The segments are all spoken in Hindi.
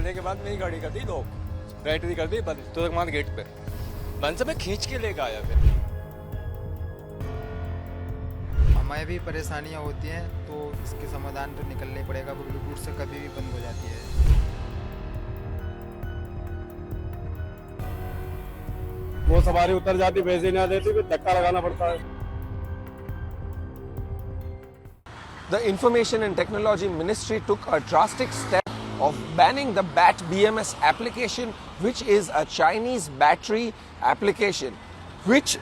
लेने के बाद मेरी गाड़ी कर दी लॉक, बैटरी कर दी बंद, तुरंत मार गेट पे बंद से मैं खींच के लेके आया। फिर हमें भी परेशानियां होती हैं तो इसके समाधान तो निकलना ही पड़ेगा। वो ब्लूटूथ से कभी भी बंद हो जाती है। वो सवारी उतर जाती, पैसे नहीं देती, फिर धक्का लगाना पड़ता है। The Information and Technology Ministry took a drastic step of banning the BAT BMS application, which is a Chinese battery application, which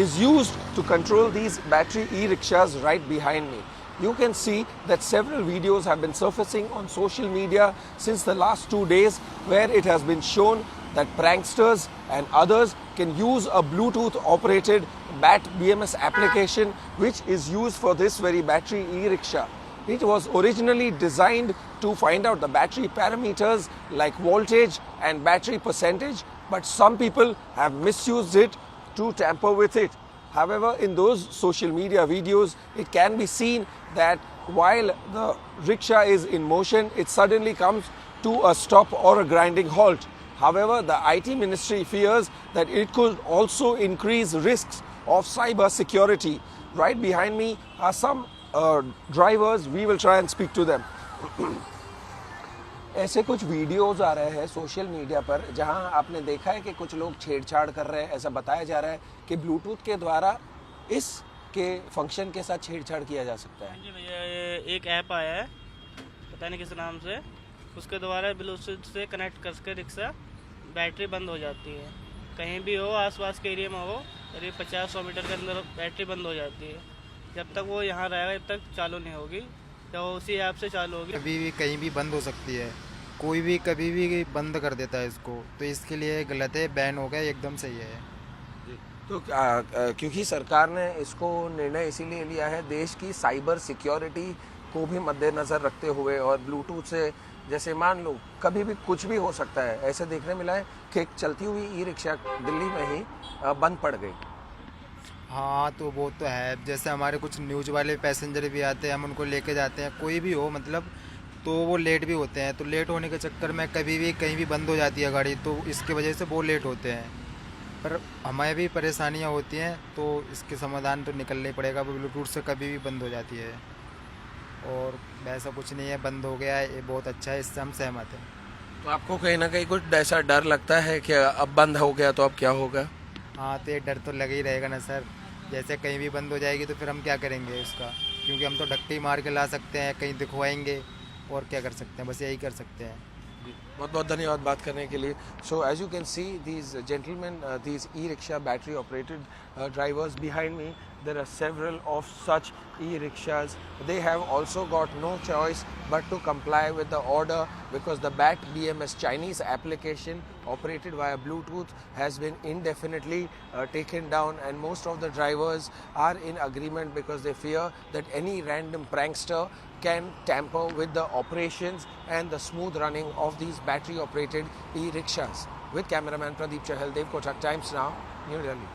is used to control these battery e-rickshaws right behind me. You can see that several videos have been surfacing on social media since the last 2 days, where it has been shown that pranksters and others can use a Bluetooth operated BAT BMS application, which is used for this very battery e-rickshaw. It was originally designed to find out the battery parameters like voltage and battery percentage, but some people have misused it to tamper with it. However, in those social media videos, it can be seen that while the rickshaw is in motion, it suddenly comes to a stop or a grinding halt. However, the IT ministry fears that it could also increase risks of cyber security. Right behind me are some drivers. We will try and speak to them. ऐसे कुछ वीडियोस आ रहे हैं सोशल मीडिया पर जहां आपने देखा है कि कुछ लोग छेड़छाड़ कर रहे हैं। ऐसा बताया जा रहा है कि ब्लूटूथ के द्वारा इसके फंक्शन के साथ छेड़छाड़ किया जा सकता है। जी भैया, ये एक ऐप आया है, पता नहीं किस नाम से, उसके द्वारा ब्लूटूथ से कनेक्ट करके रिक्शा बैटरी बंद हो जाती है। कहीं भी हो, आसपास के एरिया में हो, करीब 50-100 मीटर के अंदर बैटरी बंद हो जाती है। जब तक वो यहाँ रहेगा तब तक चालू नहीं होगी, तो उसी ऐप से चालू होगी। कभी भी कहीं भी बंद हो सकती है, कोई भी कभी भी बंद कर देता है इसको, तो इसके लिए गलत है, बैन हो गया, एकदम सही है। तो क्योंकि सरकार ने इसको निर्णय इसीलिए लिया है देश की साइबर सिक्योरिटी को भी मद्देनजर रखते हुए, और ब्लूटूथ से जैसे मान लो कभी भी कुछ भी हो सकता है। ऐसे देखने मिला है कि एक चलती हुई ई रिक्शा दिल्ली में ही बंद पड़ गई। हाँ, तो वो तो है। जैसे हमारे कुछ न्यूज़ वाले पैसेंजर भी आते हैं, हम उनको लेके जाते हैं, कोई भी हो मतलब, तो वो लेट भी होते हैं। तो लेट होने के चक्कर में कभी भी कहीं भी बंद हो जाती है गाड़ी, तो इसकी वजह से वो लेट होते हैं। पर हमें भी परेशानियाँ होती हैं तो इसके समाधान तो निकलना ही पड़ेगा। वो ब्लूटूथ से कभी भी बंद हो जाती है, और वैसा कुछ नहीं है, बंद हो गया है, ये बहुत अच्छा है, इससे हम सहमत हैं। तो आपको कहीं ना कहीं कुछ ऐसा डर लगता है कि अब बंद हो गया तो अब क्या होगा? हाँ, तो ये डर तो लगा ही रहेगा ना सर। जैसे कहीं भी बंद हो जाएगी तो फिर हम क्या करेंगे उसका, क्योंकि हम तो ढक्की मार के ला सकते हैं, कहीं दिखवाएंगे, और क्या कर सकते हैं, बस यही कर सकते हैं। बहुत बहुत धन्यवाद बात करने के लिए। So as you can see these gentleman, these e-rickshaw battery operated drivers behind me, there are several of such e-rickshaws. They have also got no choice but to comply with the order, because the BAT BMS Chinese application operated via Bluetooth has been indefinitely taken down, and most of the drivers are in agreement because they fear that any random prankster can tamper with the operations and the smooth running of these battery operated e-rickshaws. With cameraman Pradeep Chahal, Dev Kotak Times Now, New Delhi.